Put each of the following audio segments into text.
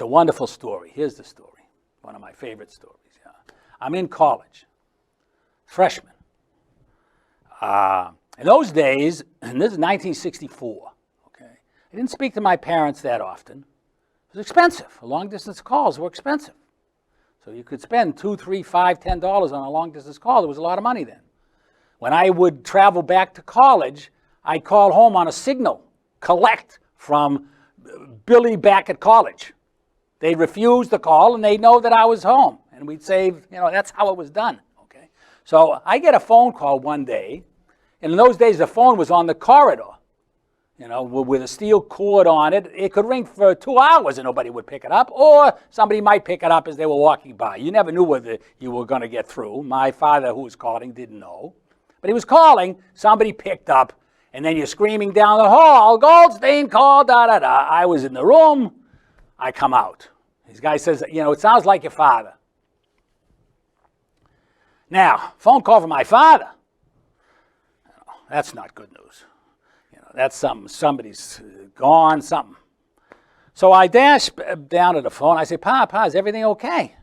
It's a wonderful story. Here's the story, one of my favorite stories. Yeah. I'm in college, freshman. In those days, and this is 1964, okay, I didn't speak to my parents that often. It was expensive. Long-distance calls were expensive. So you could spend $2, $3, $5, $10 on a long-distance call. It was a lot of money then. When I would travel back to college, I'd call home on a signal, collect from Billy back at college. They'd refuse the call, and they'd know that I was home. And we'd save, that's how it was done. Okay. So I get a phone call one day. And in those days, the phone was on the corridor, with a steel cord on it. It could ring for 2 hours and nobody would pick it up, or somebody might pick it up as they were walking by. You never knew whether you were going to get through. My father, who was calling, didn't know. But he was calling, somebody picked up, and then you're screaming down the hall, Goldstein called, da-da-da. I was in the room. I come out. This guy says, it sounds like your father. Now, phone call from my father. That's not good news. That's something. Somebody's gone, something. So I dash down to the phone. I say, Pa, is everything okay?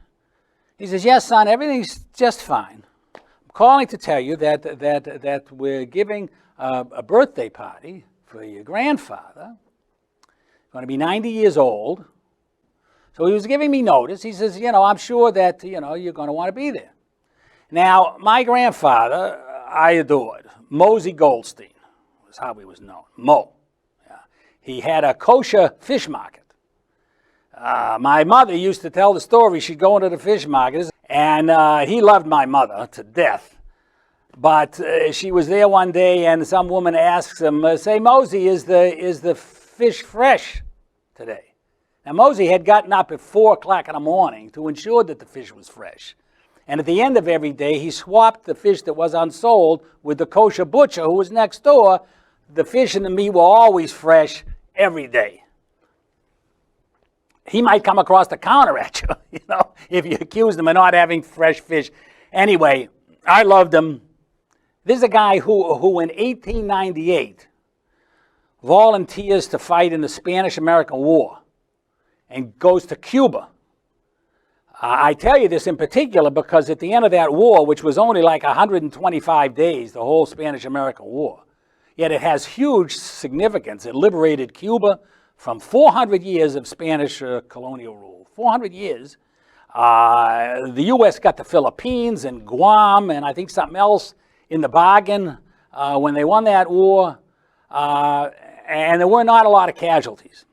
He says, yes, son, everything's just fine. I'm calling to tell you that we're giving a birthday party for your grandfather. He's going to be 90 years old. So he was giving me notice. He says, I'm sure that, you're going to want to be there. Now, my grandfather, I adored. Mosey Goldstein was how he was known. Mo. Yeah. He had a kosher fish market. My mother used to tell the story. She'd go into the fish market, and he loved my mother to death. But she was there one day, and some woman asks him, say, Mosey, is the fish fresh today? Now, Mosey had gotten up at 4 o'clock in the morning to ensure that the fish was fresh. And at the end of every day, he swapped the fish that was unsold with the kosher butcher who was next door. The fish and the meat were always fresh every day. He might come across the counter at you, if you accused him of not having fresh fish. Anyway, I loved him. This is a guy who in 1898 volunteers to fight in the Spanish-American War and goes to Cuba. I tell you this in particular because at the end of that war, which was only like 125 days, the whole Spanish-American War, yet it has huge significance. It liberated Cuba from 400 years of Spanish colonial rule. 400 years. The U.S. got the Philippines and Guam and I think something else in the bargain when they won that war, and there were not a lot of casualties.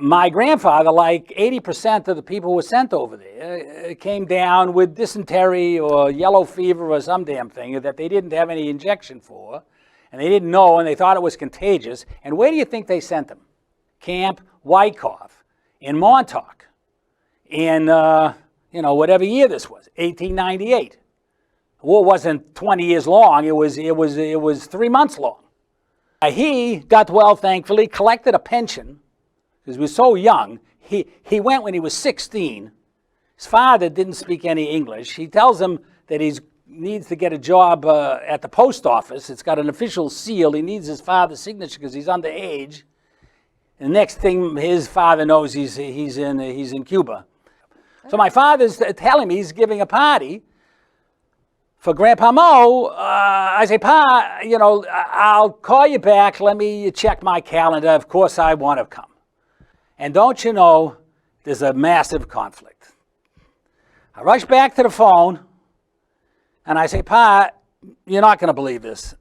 My grandfather, like 80% of the people who were sent over there, came down with dysentery or yellow fever or some damn thing that they didn't have any injection for, and they didn't know, and they thought it was contagious. And where do you think they sent them? Camp Wyckoff in Montauk in, whatever year this was, 1898. The war wasn't 20 years long. It was 3 months long. He got well, thankfully, collected a pension. Because he was so young, he went when he was 16. His father didn't speak any English. He tells him that he needs to get a job at the post office. It's got an official seal. He needs his father's signature because he's underage. And the next thing his father knows, he's in Cuba. So my father's telling me he's giving a party for Grandpa Mo. I say, Pa, I'll call you back. Let me check my calendar. Of course I want to come. And don't you know, there's a massive conflict. I rush back to the phone, and I say, Pa, you're not going to believe this,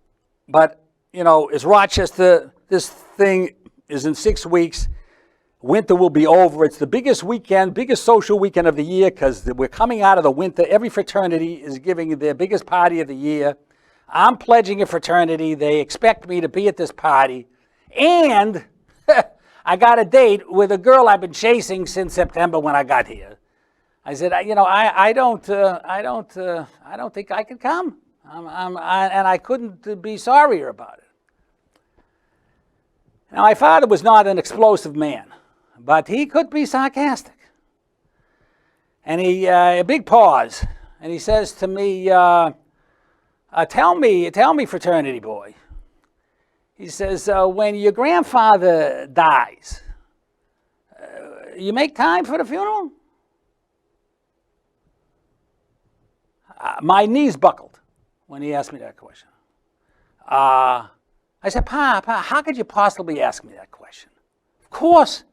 but, it's Rochester. This thing is in 6 weeks. Winter will be over. It's the biggest social weekend of the year because we're coming out of the winter. Every fraternity is giving their biggest party of the year. I'm pledging a fraternity. They expect me to be at this party. And I got a date with a girl I've been chasing since September when I got here. I said, I don't think I could come, and I couldn't be sorrier about it. Now, my father was not an explosive man, but he could be sarcastic. And a big pause, and he says to me, tell me, fraternity boy. He says, when your grandfather dies, You make time for the funeral? My knees buckled when he asked me that question. I said, Pa, how could you possibly ask me that question? Of course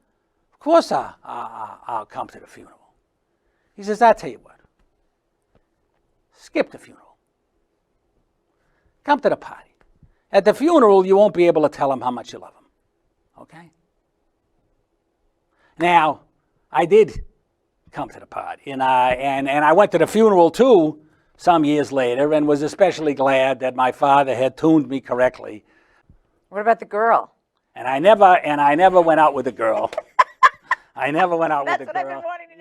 I'll come to the funeral. He says, I'll tell you what. Skip the funeral. Come to the party. At the funeral, you won't be able to tell him how much you love him. Okay? Now, I did come to the party, and I went to the funeral too some years later, and was especially glad that my father had tuned me correctly. What about the girl? And I never went out with a girl. I never went out with a girl. That's what I've been wanting to